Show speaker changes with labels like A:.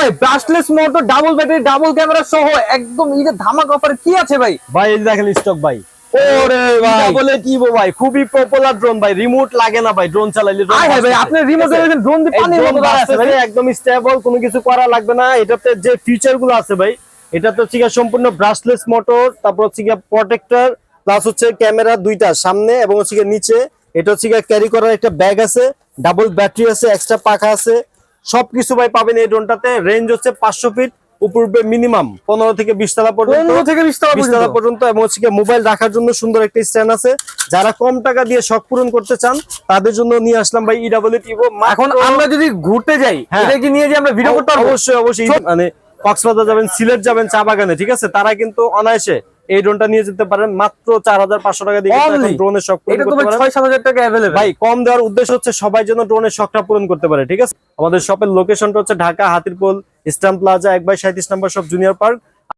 A: ভাই brushless motor, double battery, double camera সহ একদম ঈদের ধামাকা অফার কি আছে ভাই?
B: ভাই এই যে দেখেন স্টক ভাই।
A: ওরে ভাই
B: বলে কি ভাই, খুবই পপুলার ড্রোন ভাই, রিমোট লাগে না ভাই, ড্রোন চালাইলে
A: ভাই আপনি রিমোট এর ড্রোন দিয়ে পানির মতো দাঁড়াচ্ছে ভাই,
B: একদম স্টেবল, কোনো কিছু করা লাগবে না। এটাতে যে ফিচার গুলো আছে ভাই, এটাতে হচ্ছে সম্পূর্ণ ব্রাশলেস মোটর, তারপর হচ্ছে প্রোটেক্টর, প্লাস হচ্ছে ক্যামেরা দুইটা সামনে এবং হচ্ছে নিচে। এটা হচ্ছে ক্যারি করার একটা ব্যাগ আছে, ডাবল ব্যাটারি আছে, এক্সট্রা পাখা আছে, সবকিছু ভাই পাবেন এই ড্রোনটাতে। রেঞ্জ হচ্ছে 500 ফিট, উপরে মিনিমাম 15 থেকে 20 তলা পর্যন্ত,
A: 15 থেকে 20
B: তলা পর্যন্ত। এবং হচ্ছে মোবাইল রাখার জন্য সুন্দর একটা স্ট্যান্ড আছে। যারা কম টাকা দিয়ে শখ পূরণ করতে চান তাদের জন্য নিয়ে আসলাম ভাই EWT Evo।
A: এখন আমরা যদি ঘুরতে যাই, এটা কি নিয়ে যে আমরা ভিডিও করতে পারবো?
B: অবশ্যই মানে কক্সবাজার যাবেন, সিলেট যাবেন, চা বাগানে, ঠিক আছে, তারা কিন্তু অনায়াসে এই ড্রোনটা নিয়ে যেতে পারেন মাত্র 4500 টাকা দিয়ে। ড্রোনের শখ পূরণ করতে পারেন।
A: 6-7 টাকা अवेलेबल
B: ভাই কম দেওয়ার উদ্দেশ্য হচ্ছে সবাই যেন ড্রোনের শখটা পূরণ করতে পারে, ঠিক আছে। আমাদের শপের লোকেশনটা হচ্ছে ঢাকা হাতিরপুল ইস্টার্ন প্লাজা 1/37 নম্বর শপ, জুনিয়র পার্ক।